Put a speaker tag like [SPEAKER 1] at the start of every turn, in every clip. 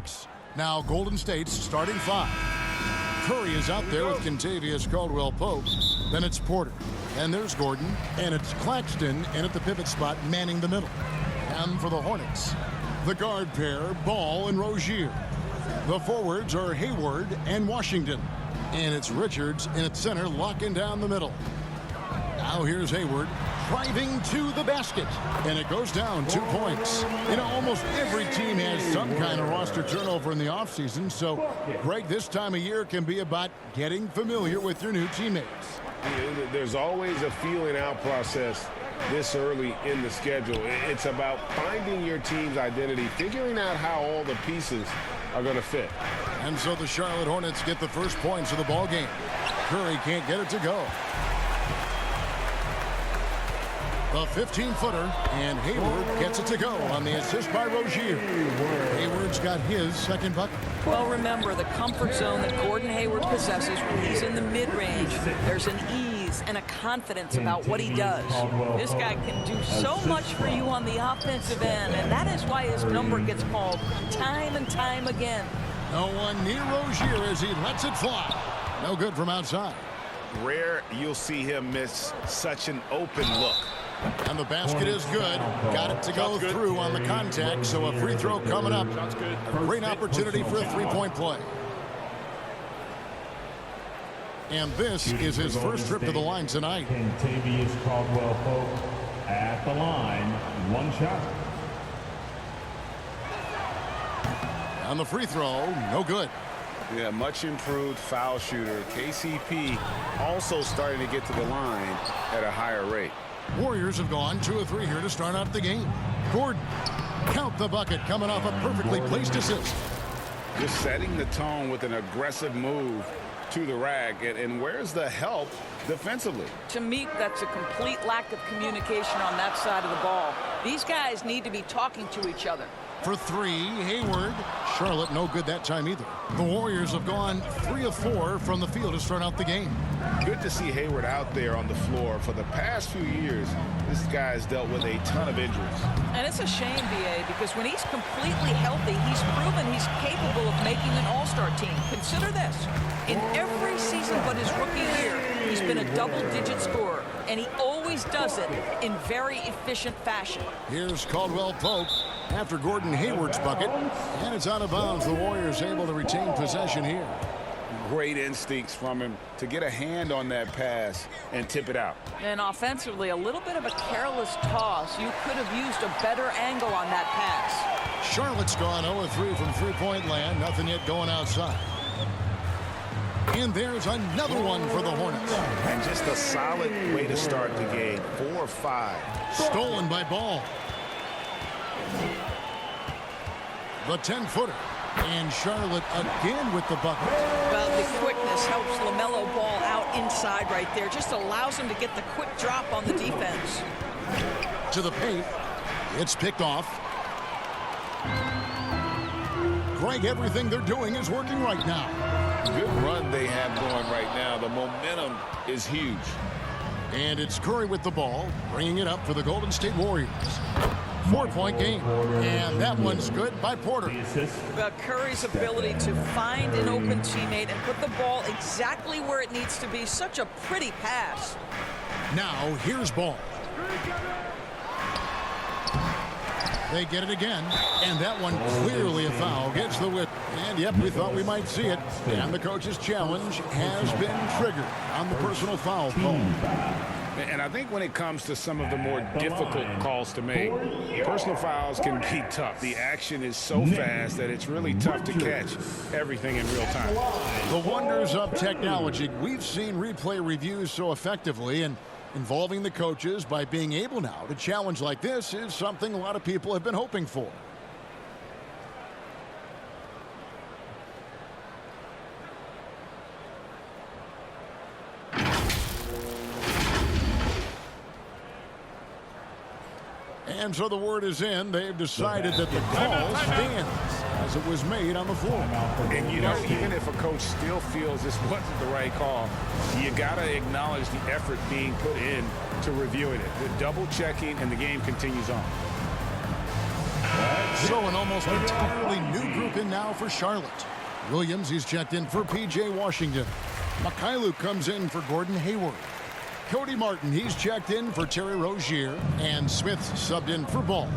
[SPEAKER 1] breaks. Now Golden State's starting 5. Curry is out there with Kentavious Caldwell-Pope. Then it's Porter. And there's Gordon. And it's Claxton in at the pivot spot, manning the middle. And for the Hornets, the guard pair, Ball and Rozier. The forwards are Hayward and Washington. And it's Richards in at center, locking down the middle. Now here's Hayward driving to the basket. And it goes down 2 points. You know, almost every team has some kind of roster turnover in the offseason. So, Greg, this time of year can be about getting familiar with your new teammates.
[SPEAKER 2] There's always a feeling out process this early in the schedule. It's about finding your team's identity, figuring out how all the pieces are going to fit.
[SPEAKER 1] And so the Charlotte Hornets get the first points of the ball game. Curry can't get it to go. The 15-footer, and Hayward gets it to go on the assist by Rozier. Hayward's got his second bucket.
[SPEAKER 3] Well, remember, the comfort zone that Gordon Hayward possesses when he's in the mid-range, there's an ease and a confidence about what he does. This guy can do so much for you on the offensive end, and that is why his number gets called time and time again.
[SPEAKER 1] No one near Rozier as he lets it fly. No good from outside.
[SPEAKER 4] Rare you'll see him miss such an open look.
[SPEAKER 1] And the basket is good. Got it to go through on the contact, so a free throw coming up. A great opportunity for a three-point play. And this is his first trip to the line tonight.
[SPEAKER 5] Kentavious Caldwell-Pope at the line. One shot.
[SPEAKER 1] On the free throw, no good.
[SPEAKER 4] Yeah, much improved foul shooter. KCP also starting to get to the line at a higher rate.
[SPEAKER 1] Warriors have gone 2 of 3 here to start out the game. Gordon, count the bucket, coming off a perfectly placed assist.
[SPEAKER 4] Just setting the tone with an aggressive move to the rack. And where's the help defensively?
[SPEAKER 3] To me, that's a complete lack of communication on that side of the ball. These guys need to be talking to each other.
[SPEAKER 1] For 3, Hayward. Charlotte no good that time either. The Warriors have gone 3 of 4 from the field to start out the game.
[SPEAKER 4] Good to see Hayward out there on the floor. For the past few years, this guy's dealt with a ton of injuries.
[SPEAKER 3] And it's a shame, B.A., because when he's completely healthy, he's proven he's capable of making an all-star team. Consider this. In every season but his rookie year, he's been a double-digit scorer, and he always does it in very efficient fashion.
[SPEAKER 1] Here's Caldwell-Pope after Gordon Hayward's bucket, and it's out of bounds. The Warriors able to retain possession here.
[SPEAKER 4] Great instincts from him to get a hand on that pass and tip it out.
[SPEAKER 3] And offensively, a little bit of a careless toss. You could have used a better angle on that pass.
[SPEAKER 1] Charlotte's gone 0 of 3 from three-point land. Nothing yet going outside. And there's another one for the Hornets.
[SPEAKER 4] And just a solid way to start the game. 4 of 5.
[SPEAKER 1] Stolen by Ball. The 10-footer. And Charlotte again with the bucket.
[SPEAKER 3] Well, the quickness helps LaMelo Ball out inside right there. Just allows him to get the quick drop on the defense.
[SPEAKER 1] To the paint. It's picked off. Greg, everything they're doing is working right now.
[SPEAKER 4] Good run they have going right now. The momentum is huge.
[SPEAKER 1] And it's Curry with the ball, bringing it up for the Golden State Warriors. 4-point game. And that one's good by Porter.
[SPEAKER 3] But Curry's ability to find an open teammate and put the ball exactly where it needs to be. Such a pretty pass.
[SPEAKER 1] Now, here's Ball. They get it again, and that one clearly a foul. Gets the whip, and yep, we thought we might see it. And the coach's challenge has been triggered on the personal foul call.
[SPEAKER 4] And I think when it comes to some of the more difficult calls to make, personal fouls can be tough. The action is so fast that it's really tough to catch everything in real time.
[SPEAKER 1] The wonders of technology. We've seen replay reviews so effectively, and involving the coaches by being able now to challenge like this is something a lot of people have been hoping for. And so the word is in. They've decided that the call stands as it was made on the floor.
[SPEAKER 4] And you know, even if a coach still feels this wasn't the right call, you got to acknowledge the effort being put in to reviewing it. The double checking, and the game continues on.
[SPEAKER 1] So an almost entirely new group in now for Charlotte. Williams, he's checked in for P.J. Washington. Mikhailuk comes in for Gordon Hayward. Cody Martin, he's checked in for Terry Rozier. And Smith's subbed in for Ball.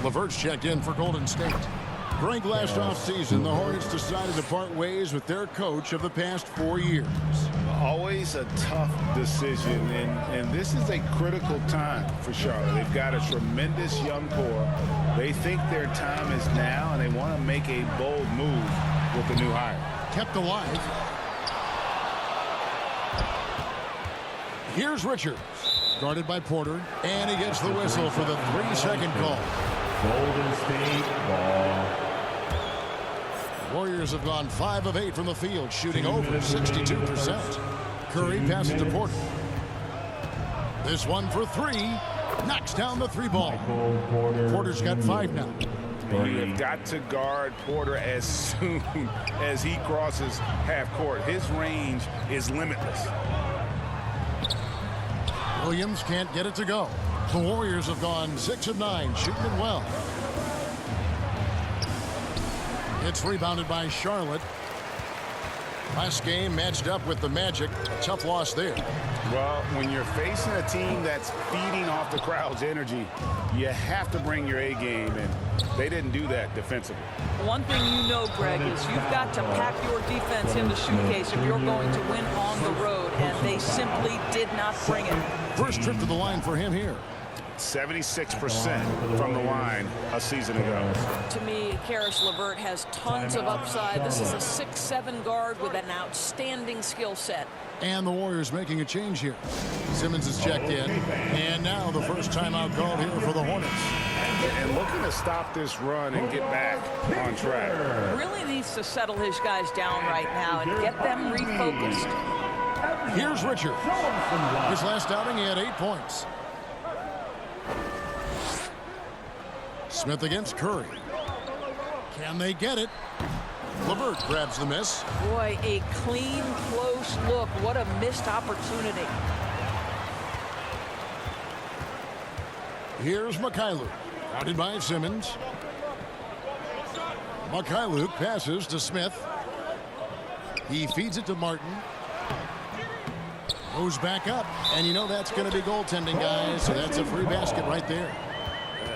[SPEAKER 1] LeVert's checked in for Golden State. Greg, last offseason, the Hornets decided to part ways with their coach of the past 4 years.
[SPEAKER 4] Always a tough decision, and this is a critical time for Charlotte. They've got a tremendous young core. They think their time is now, and they want to make a bold move with the new hire.
[SPEAKER 1] Kept alive. Here's Richards, guarded by Porter, and he gets the whistle for the 3-second call.
[SPEAKER 5] Golden State ball.
[SPEAKER 1] Warriors have gone 5 of 8 from the field, shooting over 62%. Curry passes to Porter. This one for 3. Knocks down the 3 ball. Porter's got 5 now.
[SPEAKER 4] You have got to guard Porter as soon as he crosses half court. His range is limitless.
[SPEAKER 1] Williams can't get it to go. The Warriors have gone 6 of 9, shooting it well. It's rebounded by Charlotte. Last game matched up with the Magic. A tough loss there.
[SPEAKER 4] Well, when you're facing a team that's feeding off the crowd's energy, you have to bring your A game, and they didn't do that defensively.
[SPEAKER 3] One thing you know, Greg, is you've got to pack your defense in the suitcase if you're going to win on the road, and they simply did not bring it.
[SPEAKER 1] First trip to the line for him here.
[SPEAKER 4] 76% from the line a season ago.
[SPEAKER 3] To me, Caris LeVert has tons of upside. This is a 6'7" guard with an outstanding skill set.
[SPEAKER 1] And the Warriors making a change here. Simmons is checked in. And now the first timeout called here for the Hornets.
[SPEAKER 4] And looking to stop this run and get back on track.
[SPEAKER 3] Really needs to settle his guys down right now and get them refocused.
[SPEAKER 1] Here's Richards. His last outing, he had 8 points. Smith against Curry. Can they get it? LeVert grabs the miss.
[SPEAKER 3] Boy, a clean, close look. What a missed opportunity.
[SPEAKER 1] Here's Mikhailuk. Routed by Simmons. Mikhailuk passes to Smith. He feeds it to Martin. Goes back up. And you know that's going to be goaltending, guys. So that's a free basket right there.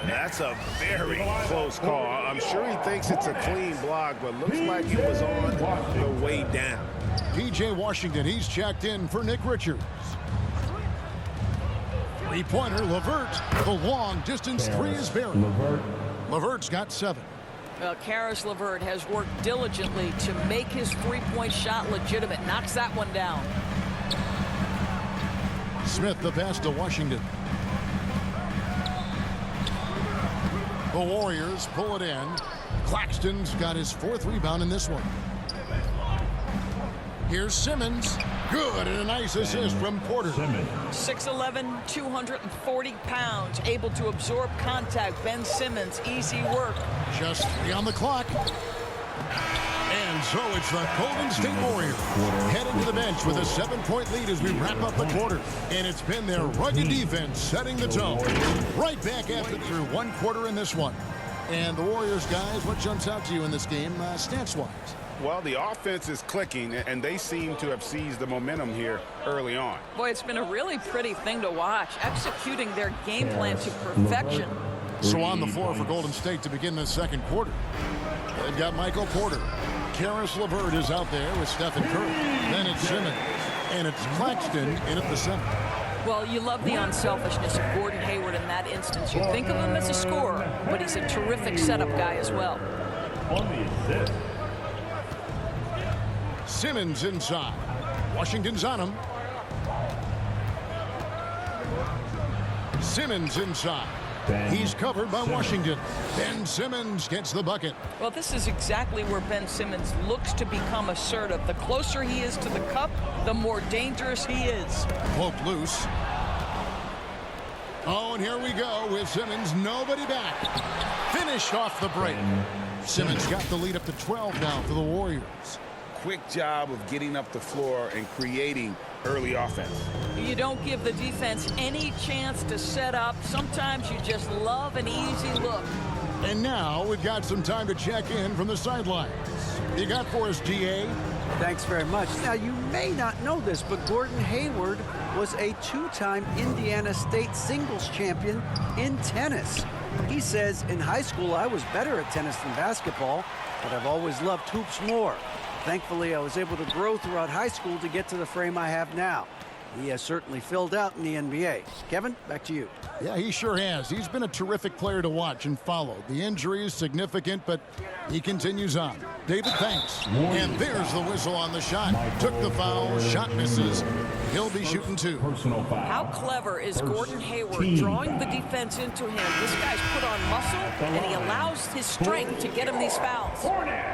[SPEAKER 4] That's a very close call. I'm sure he thinks it's a clean block, but looks like it was on the way down.
[SPEAKER 1] P.J. Washington, he's checked in for Nick Richards. Three-pointer, LeVert. The long-distance 3 is buried. LeVert's got 7.
[SPEAKER 3] Well, Caris LeVert has worked diligently to make his three-point shot legitimate. Knocks that one down.
[SPEAKER 1] Smith, the pass to Washington. The Warriors pull it in. Claxton's got his 4th rebound in this one. Here's Simmons. Good, and a nice assist from Porter.
[SPEAKER 3] 6'11", 240 pounds, able to absorb contact. Ben Simmons, easy work.
[SPEAKER 1] Just 3 on the clock. And so it's the Golden State Warriors heading to the bench with a 7-point lead as we wrap up the quarter. And it's been their rugged defense setting the tone. Right back after through 1 quarter in this one. And the Warriors, guys, what jumps out to you in this game stats-wise?
[SPEAKER 4] Well, the offense is clicking, and they seem to have seized the momentum here early on.
[SPEAKER 3] Boy, it's been a really pretty thing to watch, executing their game plan to perfection.
[SPEAKER 1] So on the floor for Golden State to begin the second quarter. They've got Michael Porter. Caris LeVert is out there with Stephen Curry. Then it's Simmons. And it's Claxton in at the center.
[SPEAKER 3] Well, you love the unselfishness of Gordon Hayward in that instance. You think of him as a scorer, but he's a terrific setup guy as well.
[SPEAKER 1] Simmons inside. Washington's on him. Simmons inside. He's covered by Washington. Ben Simmons gets the bucket.
[SPEAKER 3] Well, this is exactly where Ben Simmons looks to become assertive. The closer he is to the cup, the more dangerous he is.
[SPEAKER 1] Poked loose. Oh, and here we go with Simmons. Nobody back. Finished off the break. Simmons got the lead up to 12 now for the Warriors.
[SPEAKER 4] Quick job of getting up the floor and creating early offense.
[SPEAKER 3] You don't give the defense any chance to set up. Sometimes you just love an easy look.
[SPEAKER 1] And now we've got some time to check in from the sidelines. You got for us, GA?
[SPEAKER 6] Thanks very much. Now, you may not know this, but Gordon Hayward was a two-time Indiana State singles champion in tennis. He says, in high school, I was better at tennis than basketball, but I've always loved hoops more. Thankfully, I was able to grow throughout high school to get to the frame I have now. He has certainly filled out in the NBA. Kevin, back to you.
[SPEAKER 1] Yeah, he sure has. He's been a terrific player to watch and follow. The injury is significant, but he continues on. David, thanks. And there's the whistle on the shot. Took the foul, shot misses. He'll be shooting two.
[SPEAKER 3] How clever is Gordon Hayward drawing the defense into him? This guy's put on muscle, and he allows his strength to get him these fouls.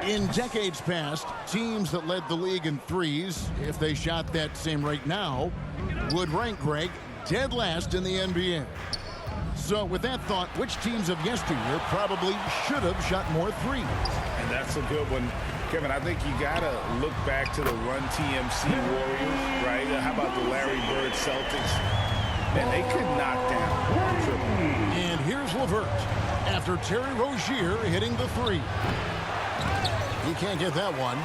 [SPEAKER 1] In decades past, teams that led the league in threes, if they shot that same rate now, would rank, Greg, dead last in the NBA. So with that thought, which teams of yesteryear probably should have shot more threes?
[SPEAKER 4] And that's a good one. Kevin, I think you got to look back to the Run TMC Warriors, right? How about the Larry Bird Celtics? Man, they could knock down the triple.
[SPEAKER 1] And here's LeVert after Terry Rozier hitting the three. He can't get that one.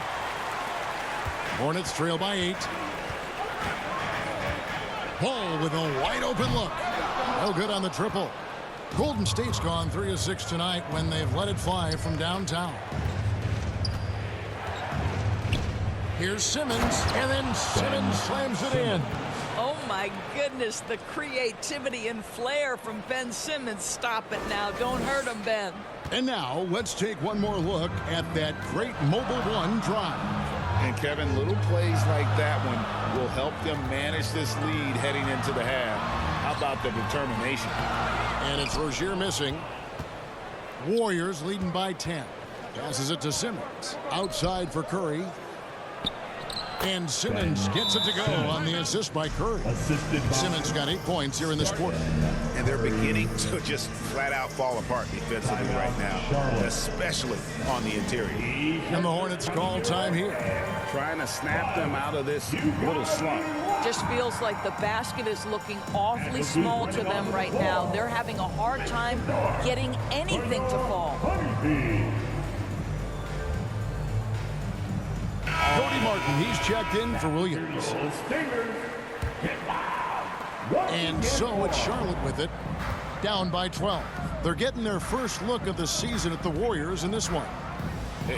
[SPEAKER 1] Hornets trail by 8. Paul with a wide open look. No good on the triple. Golden State's gone 3 of 6 tonight when they've let it fly from downtown. Here's Simmons, and then Simmons slams it in.
[SPEAKER 3] Oh my goodness, the creativity and flair from Ben Simmons. Stop it now. Don't hurt him, Ben.
[SPEAKER 1] And now let's take one more look at that great Mobile One drive.
[SPEAKER 4] And Kevin, little plays like that one will help them manage this lead heading into the half. How about the determination?
[SPEAKER 1] And it's Rozier missing. Warriors leading by 10. Passes it to Simmons. Outside for Curry. And Simmons gets it to go on the assist by Curry. Simmons got 8 points here in this quarter.
[SPEAKER 4] And they're beginning to just flat out fall apart defensively right now, especially on the interior.
[SPEAKER 1] And the Hornets call time here.
[SPEAKER 4] Trying to snap them out of this little slump.
[SPEAKER 3] Just feels like the basket is looking awfully small to them right now. They're having a hard time getting anything to fall.
[SPEAKER 1] Cody Martin, he's checked in for Williams. And so it's Charlotte with it, down by 12. They're getting their first look of the season at the Warriors in this one.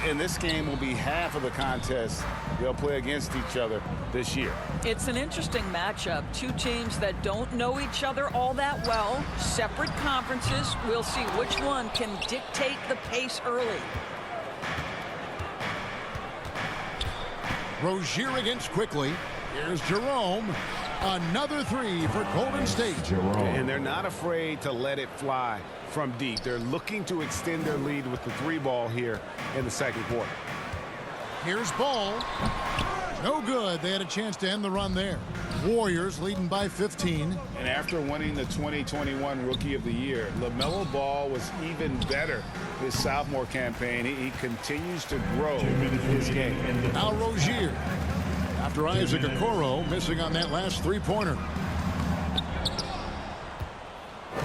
[SPEAKER 4] And this game will be half of the contest they'll play against each other this year.
[SPEAKER 3] It's an interesting matchup. Two teams that don't know each other all that well. Separate conferences. We'll see which one can dictate the pace early.
[SPEAKER 1] Rozier against quickly. Here's Jerome. Another three for Golden State.
[SPEAKER 4] And they're not afraid to let it fly from deep. They're looking to extend their lead with the 3-ball here in the second quarter.
[SPEAKER 1] Here's Ball. No good. They had a chance to end the run there. Warriors leading by 15.
[SPEAKER 4] And after winning the 2021 Rookie of the Year, LaMelo Ball was even better this sophomore campaign. He continues to grow his game.
[SPEAKER 1] Now Rozier. After Isaac Okoro missing on that last three-pointer.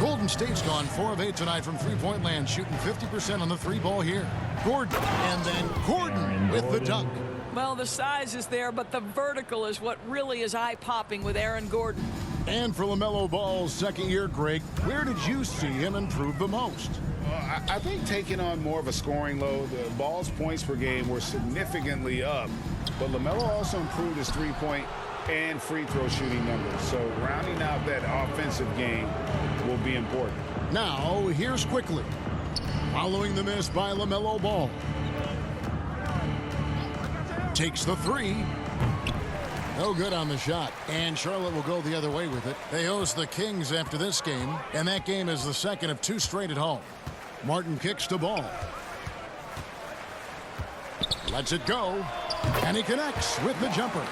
[SPEAKER 1] Golden State's gone 4 of 8 tonight from three-point land, shooting 50% on the 3-ball here. Gordon, and then Gordon with the dunk.
[SPEAKER 3] Well, the size is there, but the vertical is what really is eye-popping with Aaron Gordon.
[SPEAKER 1] And for LaMelo Ball's second year, Greg, where did you see him improve the most?
[SPEAKER 4] I think taking on more of a scoring load, the Ball's points per game were significantly up, but LaMelo also improved his three-point and free throw shooting numbers. So rounding out that offensive game will be important.
[SPEAKER 1] Now, here's quickly. Following the miss by LaMelo Ball. Takes the three. No good on the shot. And Charlotte will go the other way with it. They host the Kings after this game, and that game is the second of 2 straight at home. Martin kicks to Ball. Lets it go. And he connects with the jumper.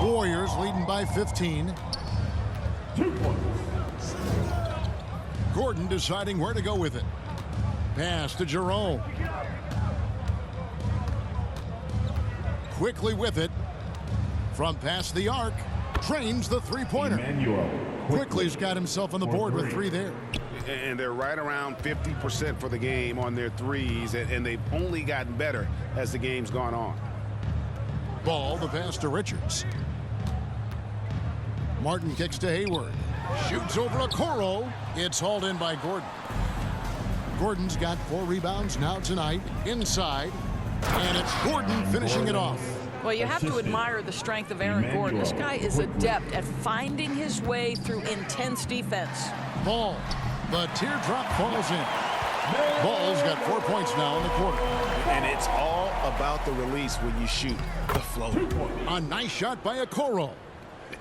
[SPEAKER 1] Warriors leading by 15.
[SPEAKER 5] 2 points.
[SPEAKER 1] Gordon deciding where to go with it. Pass to Jerome. Quickly with it. From past the arc. Trains the three-pointer. Quickly's got himself on the board with 3 there.
[SPEAKER 4] and they're right around 50% for the game on their threes, and they've only gotten better as the game's gone on.
[SPEAKER 1] Ball, the pass to Richards. Martin kicks to Hayward. Shoots over a Coro. It's hauled in by Gordon. Gordon's got 4 rebounds now tonight. Inside. And it's Gordon finishing it off.
[SPEAKER 3] Well, you have to admire the strength of Aaron Gordon. This guy is adept at finding his way through intense defense. Ball.
[SPEAKER 1] The teardrop falls in. Ball's got 4 points now in the quarter.
[SPEAKER 4] And it's all about the release when you shoot the float.
[SPEAKER 1] A nice shot by Okoro.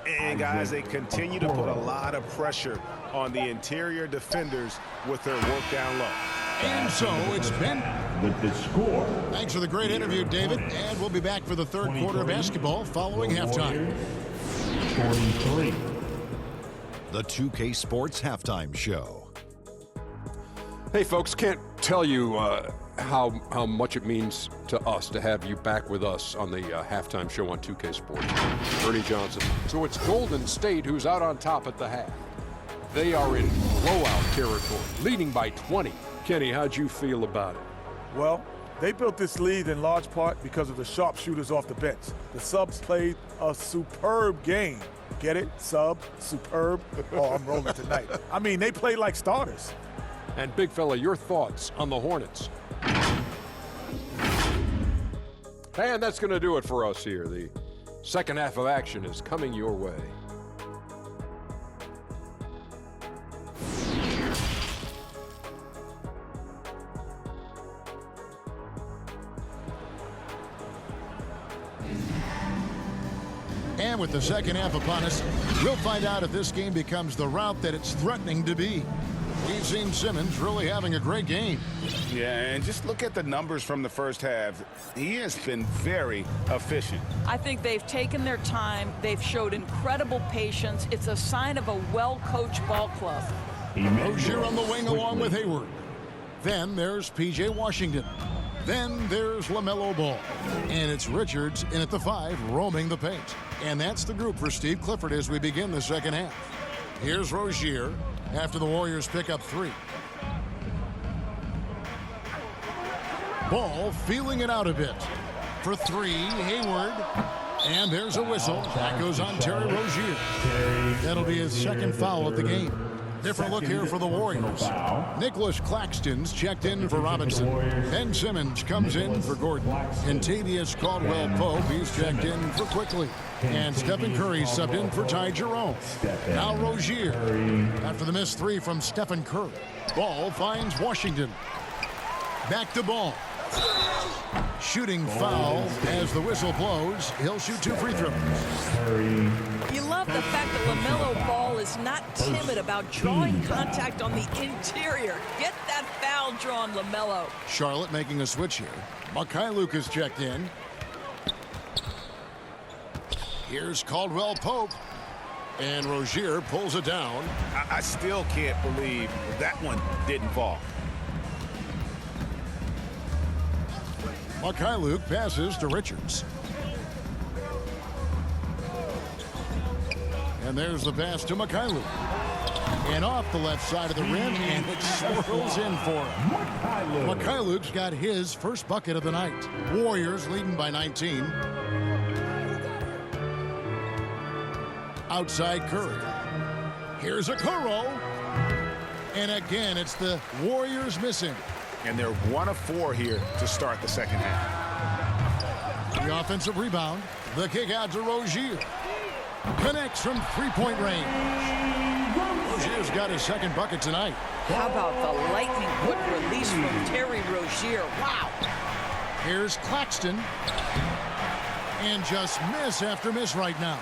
[SPEAKER 4] And guys, they continue to put a lot of pressure on the interior defenders with their work down low.
[SPEAKER 1] And so it's been.
[SPEAKER 5] With the score.
[SPEAKER 1] Thanks for the great interview, David. And we'll be back for the third quarter of basketball following halftime.
[SPEAKER 5] 43.
[SPEAKER 7] The 2K Sports Halftime Show.
[SPEAKER 8] Hey, folks, can't tell you how much it means to us to have you back with us on the halftime show on 2K Sports. Ernie Johnson. So it's Golden State who's out on top at the half. They are in blowout territory, leading by 20. Kenny, how'd you feel about it?
[SPEAKER 9] Well, they built this lead in large part because of the sharpshooters off the bench. The subs played a superb game. Get it? Sub, superb. Oh, I'm rolling tonight. I mean, they played like starters.
[SPEAKER 8] And big fella, your thoughts on the Hornets? And that's going to do it for us here. The second half of action is coming your way.
[SPEAKER 1] And with the second half upon us, we'll find out if this game becomes the rout that it's threatening to be. We've seen Simmons really having a great game.
[SPEAKER 4] Yeah, and just look at the numbers from the first half. He has been very efficient.
[SPEAKER 3] I think they've taken their time. They've showed incredible patience. It's a sign of a well-coached ball club.
[SPEAKER 1] Rozier on the wing along with Hayward. Then there's P.J. Washington. Then there's LaMelo Ball. And it's Richards in at the 5, roaming the paint. And that's the group for Steve Clifford as we begin the second half. Here's Rozier after the Warriors pick up 3. Ball feeling it out a bit. For 3, Hayward. And there's a whistle. That goes on Terry Rozier. That'll be his second foul of the game. Different look here for the Warriors. Nicholas Claxton's checked in for Robinson. Ben Simmons comes in for Gordon. Contavious Caldwell-Pope, he's checked in for Quickly. And Stephen Curry subbed in for Ty Jerome. Now Rozier. After the missed 3 from Stephen Curry. Ball finds Washington. Back to Ball. Shooting foul as the whistle blows. He'll shoot 2 free throws.
[SPEAKER 3] You love the fact that LaMelo Ball is not timid about drawing contact on the interior. Get that foul drawn, LaMelo.
[SPEAKER 1] Charlotte making a switch here. Mikhailuk is checked in. Here's Caldwell-Pope. And Rozier pulls it down.
[SPEAKER 4] I still can't believe that one didn't fall.
[SPEAKER 1] Mikhailuk passes to Richards. And there's the pass to Mikhailuk. And off the left side of the rim, and it swirls in for him. Mikhailuk's got his first bucket of the night. Warriors leading by 19. Outside Curry. Here's a Okoro. And again, it's the Warriors missing.
[SPEAKER 4] And they're 1 of 4 here to start the second half.
[SPEAKER 1] The offensive rebound. The kick out to Rozier. Connects from three-point range. Rozier's got his second bucket tonight.
[SPEAKER 3] How about the lightning quick release from Terry Rozier? Wow.
[SPEAKER 1] Here's Claxton. And just miss after miss right now.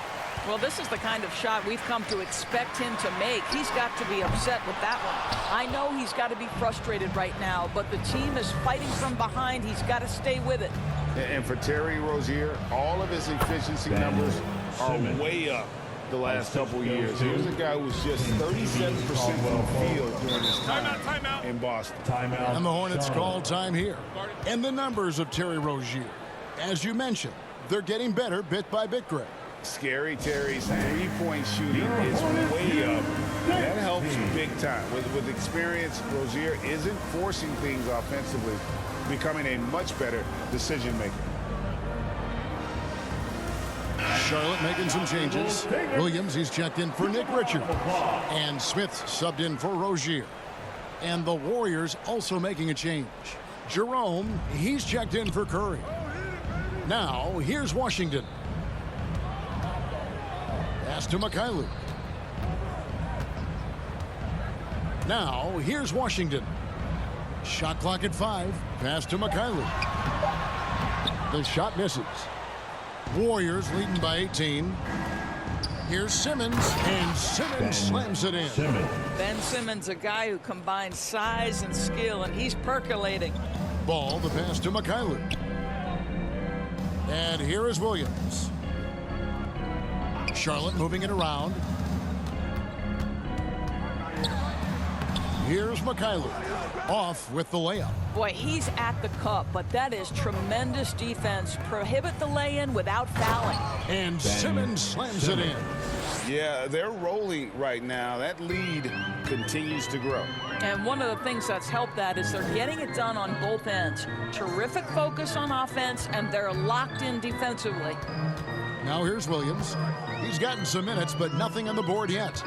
[SPEAKER 3] Well, this is the kind of shot we've come to expect him to make. He's got to be upset with that one. I know he's got to be frustrated right now, but the team is fighting from behind. He's got to stay with it.
[SPEAKER 4] And for Terry Rozier, all of his efficiency numbers are way up the last couple years. He was a guy who was just 37% from the field during his time in Boston.
[SPEAKER 1] And the Hornets call time here. And the numbers of Terry Rozier. As you mentioned, they're getting better bit by bit, Greg.
[SPEAKER 4] Scary Terry's three-point shooting is way up That helps big time. With experience, Rozier isn't forcing things offensively, becoming a much better decision maker.
[SPEAKER 1] Charlotte making some changes. Williams, he's checked in for Nick Richards. And Smith subbed in for Rozier. And the Warriors also making a change. Jerome, he's checked in for Curry. Now, here's Washington. Pass to Mikhailuk. Now, here's Washington. Shot clock at 5. Pass to Mikhailuk. The shot misses. Warriors leading by 18. Here's Simmons, and Simmons slams it in.
[SPEAKER 3] Ben Simmons, a guy who combines size and skill, and he's percolating.
[SPEAKER 1] Ball, the pass to Mikhailuk. And here is Williams. Charlotte moving it around. Here's Mikhailuk. Off with the layup.
[SPEAKER 3] Boy, he's at the cup, but that is tremendous defense. Prohibit the lay-in without fouling.
[SPEAKER 1] And Simmons slams it in.
[SPEAKER 4] Yeah, they're rolling right now. That lead continues to grow.
[SPEAKER 3] And one of the things that's helped that is they're getting it done on both ends. Terrific focus on offense, and they're locked in defensively.
[SPEAKER 1] Now here's Williams. He's gotten some minutes, but nothing on the board yet.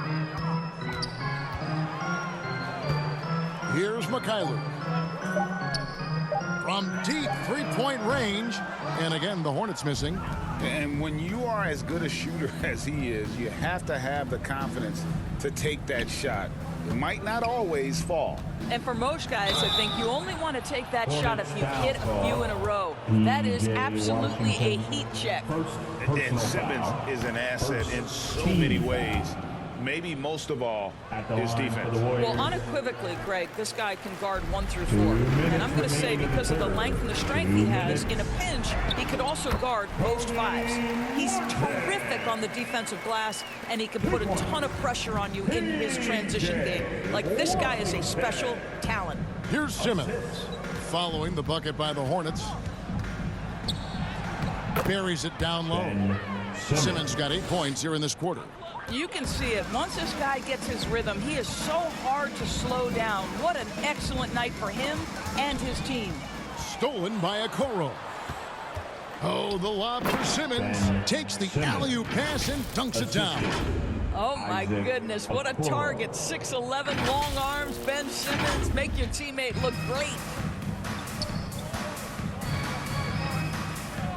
[SPEAKER 1] Here's Mikhailuk. From deep three-point range. And again, the Hornets missing.
[SPEAKER 4] And when you are as good a shooter as he is, you have to have the confidence to take that shot. It might not always fall.
[SPEAKER 3] And for most guys, I think you only want to take that shot if you hit a few in a row. That is absolutely a heat check.
[SPEAKER 4] And Simmons is an asset in so many ways. Maybe most of all, his defense.
[SPEAKER 3] Well, unequivocally, Greg, this guy can guard 1 through 4. And I'm going to say because of the length and the strength he has, in a pinch, he could also guard post 5s. He's terrific on the defensive glass, and he can put a ton of pressure on you in his transition game. Like, this guy is a special talent.
[SPEAKER 1] Here's Simmons. Following the bucket by the Hornets. Buries it down low. Simmons got 8 points here in this quarter.
[SPEAKER 3] You can see it. Once this guy gets his rhythm, he is so hard to slow down. What an excellent night for him and his team.
[SPEAKER 1] Stolen by Okoro. Oh, the lob for Simmons. Takes the alley-oop pass and dunks it down.
[SPEAKER 3] Oh, my goodness. What a target. 6'11", long arms. Ben Simmons, make your teammate look great.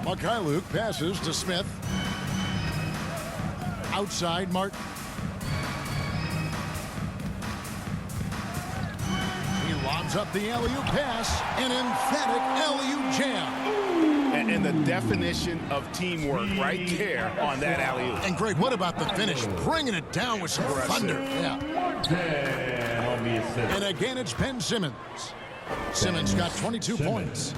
[SPEAKER 1] Mikhailuk passes to Smith. Outside Martin. He lobs up the alley-oop pass. An emphatic alley-oop jam.
[SPEAKER 4] And the definition of teamwork right there on that alley-oop.
[SPEAKER 1] And Greg, what about the finish? Bringing it down with some thunder. Yeah. And again, it's Ben Simmons. Simmons got 22 points.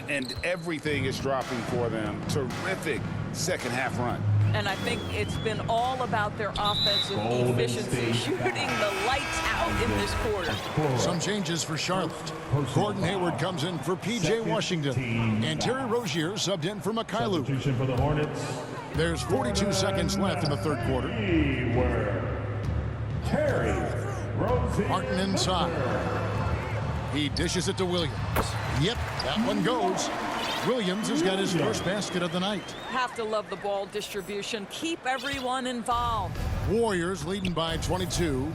[SPEAKER 4] And everything is dropping for them. Terrific second half run.
[SPEAKER 3] And I think it's been all about their offensive efficiency, shooting the lights out in this quarter.
[SPEAKER 1] Some changes for Charlotte. Gordon Hayward comes in for P.J. Washington. And Terry Rozier subbed in for Mikhailuk.
[SPEAKER 5] For the Hornets.
[SPEAKER 1] There's 42 seconds left in the third quarter.
[SPEAKER 5] Terry Rozier.
[SPEAKER 1] Martin inside. He dishes it to Williams. Yep, that one goes. Williams has got his first basket of the night.
[SPEAKER 3] Have to love the ball distribution. Keep everyone involved.
[SPEAKER 1] Warriors leading by 22.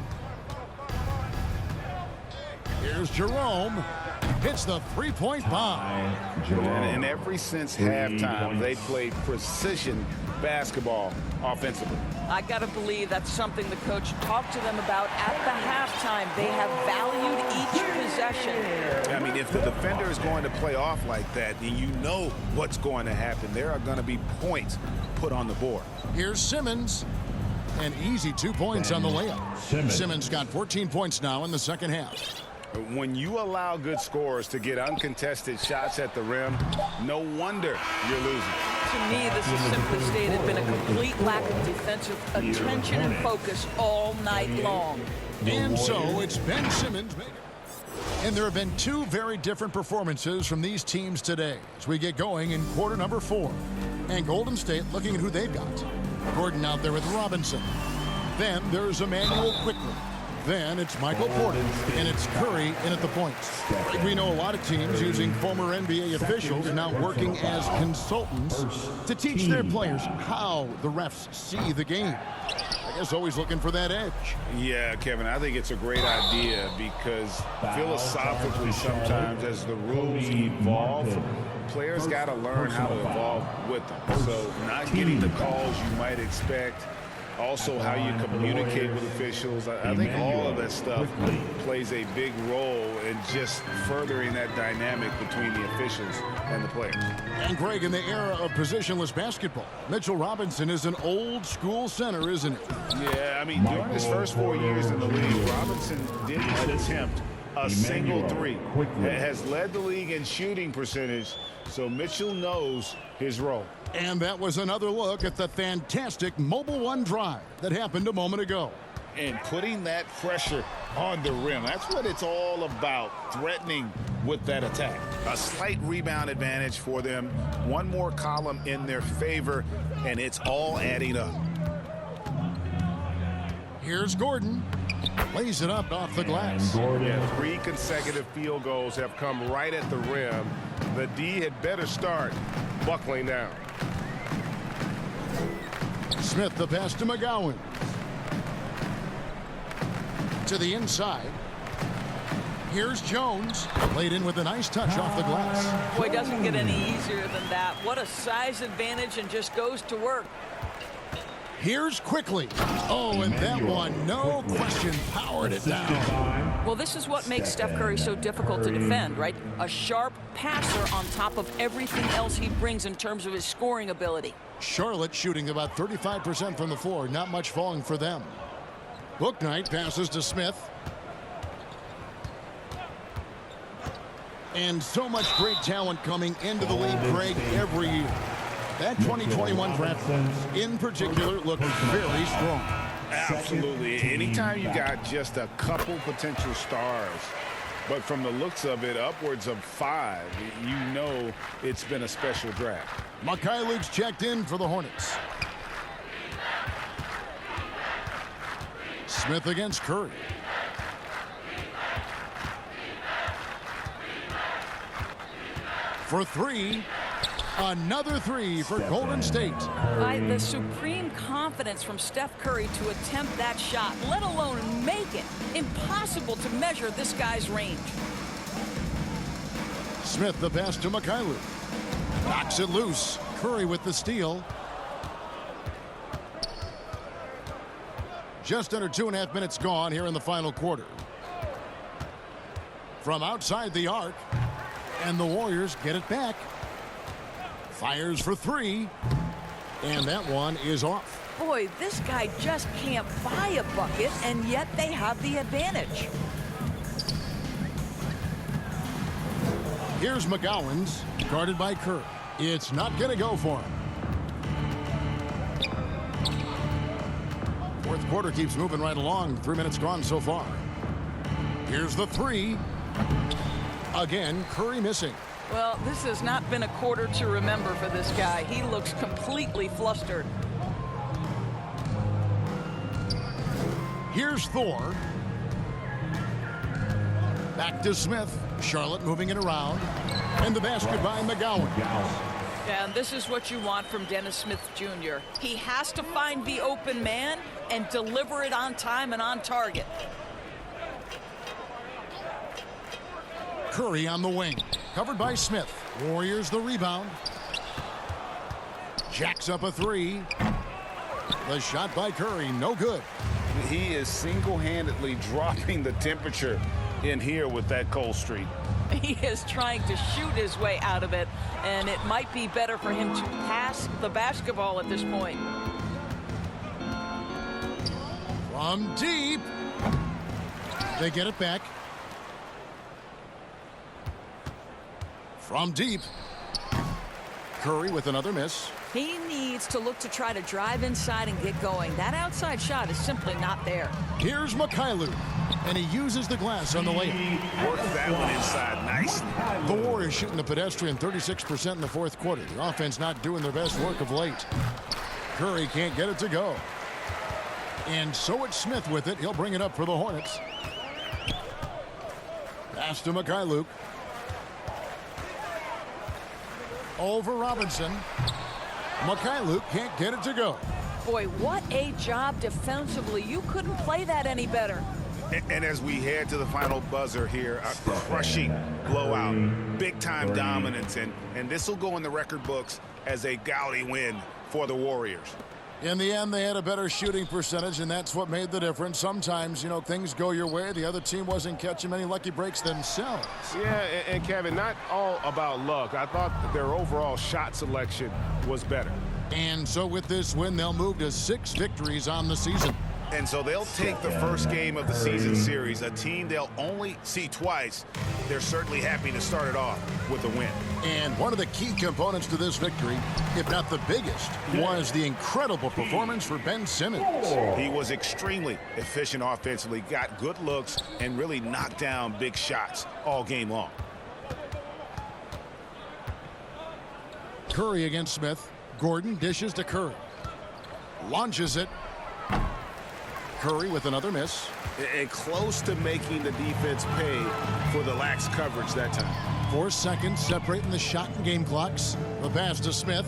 [SPEAKER 1] Here's Jerome. Hits the three-point bomb.
[SPEAKER 4] And ever since halftime, they played precision basketball offensively.
[SPEAKER 3] I got to believe that's something the coach talked to them about at the halftime. They have valued each possession.
[SPEAKER 4] I mean, if the defender is going to play off like that, then you know what's going to happen. There are going to be points put on the board.
[SPEAKER 1] Here's Simmons. An easy 2 points on the layup. Simmons got 14 points now in the second half.
[SPEAKER 4] When you allow good scorers to get uncontested shots at the rim, no wonder you're losing.
[SPEAKER 3] To me, this has simply stated been a complete lack of defensive attention and focus all night long.
[SPEAKER 1] And so it's Ben Simmons. And there have been two very different performances from these teams today as we get going in quarter number 4. And Golden State looking at who they've got. Gordon out there with Robinson. Then there's Emmanuel Quickly. Then it's Michael Porter, and it's Curry in at the points. We know a lot of teams using former NBA officials now working as consultants to teach their players how the refs see the game. I guess always looking for that edge.
[SPEAKER 4] Yeah, Kevin, I think it's a great idea because philosophically sometimes as the rules evolve, players got to learn how to evolve with them. So not getting the calls you might expect, also how you communicate with officials. I think all of that stuff plays a big role in just furthering that dynamic between the officials and the players.
[SPEAKER 1] And Greg, in the era of positionless basketball, Mitchell Robinson is an old school center, isn't it?
[SPEAKER 4] Yeah, I mean, during his first 4 years in the league, Robinson didn't attempt a single three. Has led the league in shooting percentage, so Mitchell knows his role.
[SPEAKER 1] And that was another look at the fantastic Mobile One drive that happened a moment ago.
[SPEAKER 4] And putting that pressure on the rim, that's what it's all about, threatening with that attack. A slight rebound advantage for them, one more column in their favor, and it's all adding up.
[SPEAKER 1] Here's Gordon. Lays it up off the glass.
[SPEAKER 2] Yeah, 3 consecutive field goals have come right at the rim. The D had better start buckling down.
[SPEAKER 1] Smith the pass to McGowan. To the inside. Here's Jones. Laid in with a nice touch off the glass.
[SPEAKER 3] Boy, doesn't get any easier than that. What a size advantage, and just goes to work.
[SPEAKER 1] Here's Quickly. Oh, and that one, no question, powered it down.
[SPEAKER 3] Well, this is what makes Steph Curry so difficult to defend, right? A sharp passer on top of everything else he brings in terms of his scoring ability.
[SPEAKER 1] Charlotte shooting about 35% from the floor. Not much falling for them. Bouknight passes to Smith. And so much great talent coming into the league, Greg, every year. That 2021 draft in particular looks very strong.
[SPEAKER 4] Absolutely. Anytime you got just a couple potential stars, but from the looks of it, upwards of 5, you know it's been a special draft.
[SPEAKER 1] Mikhailov's checked in for the Hornets. Smith against Curry. For 3. Another 3 for Golden State.
[SPEAKER 3] By the supreme confidence from Steph Curry to attempt that shot, let alone make it. Impossible to measure this guy's range.
[SPEAKER 1] Smith the pass to Mikhailov. Knocks it loose. Curry with the steal. Just under 2.5 minutes gone here in the final quarter. From outside the arc. And the Warriors get it back. Fires for 3. And that one is off.
[SPEAKER 3] Boy, this guy just can't buy a bucket, and yet they have the advantage.
[SPEAKER 1] Here's McGowan's, guarded by Curry. It's not going to go for him. Fourth quarter keeps moving right along. 3 minutes gone so far. Here's the 3. Again, Curry missing.
[SPEAKER 3] Well, this has not been a quarter to remember for this guy. He looks completely flustered.
[SPEAKER 1] Here's Thor. Back to Smith. Charlotte moving it around. And the basket by McGowan.
[SPEAKER 3] And this is what you want from Dennis Smith Jr. He has to find the open man and deliver it on time and on target.
[SPEAKER 1] Curry on the wing. Covered by Smith. Warriors the rebound. Jacks up a 3. The shot by Curry, no good.
[SPEAKER 4] He is single-handedly dropping the temperature in here with that cold streak.
[SPEAKER 3] He is trying to shoot his way out of it, and it might be better for him to pass the basketball at this point.
[SPEAKER 1] From deep. They get it back. From deep. Curry with another miss.
[SPEAKER 3] He needs to look to try to drive inside and get going. That outside shot is simply not there.
[SPEAKER 1] Here's Mikhailov, and he uses the glass on the layup.
[SPEAKER 4] Worked that one inside nicely.
[SPEAKER 1] The Warriors shooting the pedestrian 36% in the fourth quarter. The offense not doing their best work of late. Curry can't get it to go. And so it's Smith with it. He'll bring it up for the Hornets. Pass to Mikhailuk. Over Robinson. Mikhailuk can't get it to go.
[SPEAKER 3] Boy, what a job defensively. You couldn't play that any better.
[SPEAKER 4] And as we head to the final buzzer here, a crushing blowout, big-time dominance, and this will go in the record books as a gaudy win for the Warriors.
[SPEAKER 1] In the end, they had a better shooting percentage, and that's what made the difference. Sometimes, you know, things go your way. The other team wasn't catching many lucky breaks themselves.
[SPEAKER 2] Yeah, and Kevin, not all about luck. I thought that their overall shot selection was better.
[SPEAKER 1] And so with this win, they'll move to 6 victories on the season.
[SPEAKER 4] And so they'll take the first game of the season series, a team they'll only see twice. They're certainly happy to start it off with a win.
[SPEAKER 1] And one of the key components to this victory, if not the biggest, was the incredible performance for Ben Simmons.
[SPEAKER 4] He was extremely efficient offensively, got good looks, and really knocked down big shots all game long.
[SPEAKER 1] Curry against Smith. Gordon dishes to Curry. Launches it. Curry with another miss.
[SPEAKER 4] And close to making the defense pay for the lax coverage that time.
[SPEAKER 1] 4 seconds separating the shot and game clocks. The pass to Smith.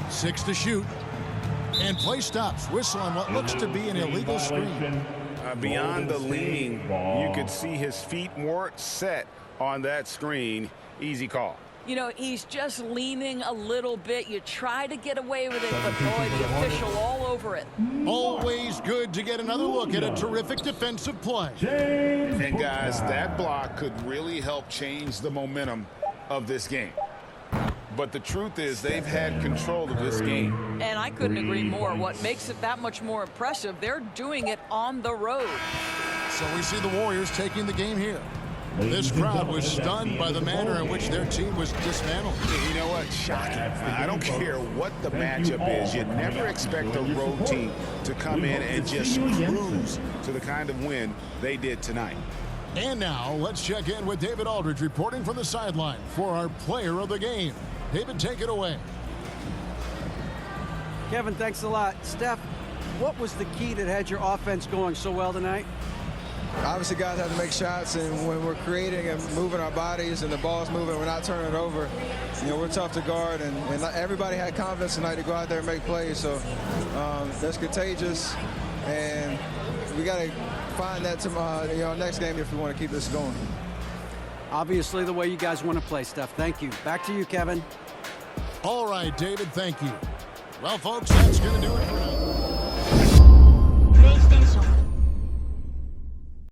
[SPEAKER 1] Six to shoot. And play stops. Whistle on what looks to be an illegal screen.
[SPEAKER 4] Beyond the leaning, you could see his feet weren't set on that screen. Easy call.
[SPEAKER 3] You know, he's just leaning a little bit. You try to get away with it, but boy, the official all over it.
[SPEAKER 1] Always good to get another look at a terrific defensive play.
[SPEAKER 4] And guys, that block could really help change the momentum of this game. But the truth is they've had control of this game.
[SPEAKER 3] And I couldn't agree more. What makes it that much more impressive, they're doing it on the road.
[SPEAKER 1] So we see the Warriors taking the game here. This crowd was stunned by the manner in which their team was dismantled.
[SPEAKER 4] You know what? Shocking. I don't care what the matchup is. You never expect a road team to come in and just cruise to the kind of win they did tonight.
[SPEAKER 1] And now let's check in with David Aldridge reporting from the sideline for our player of the game. David, take it away.
[SPEAKER 6] Kevin, thanks a lot. Steph, what was the key that had your offense going so well tonight?
[SPEAKER 10] Obviously, guys have to make shots, and when we're creating and moving our bodies and the ball's moving, we're not turning it over. You know, we're tough to guard, and everybody had confidence tonight to go out there and make plays. So that's contagious, and we got to find that next game if we want to keep this going.
[SPEAKER 6] Obviously, the way you guys want to play, Steph. Thank you. Back to you, Kevin.
[SPEAKER 1] All right, David, thank you. Well, folks, that's going to do it for us.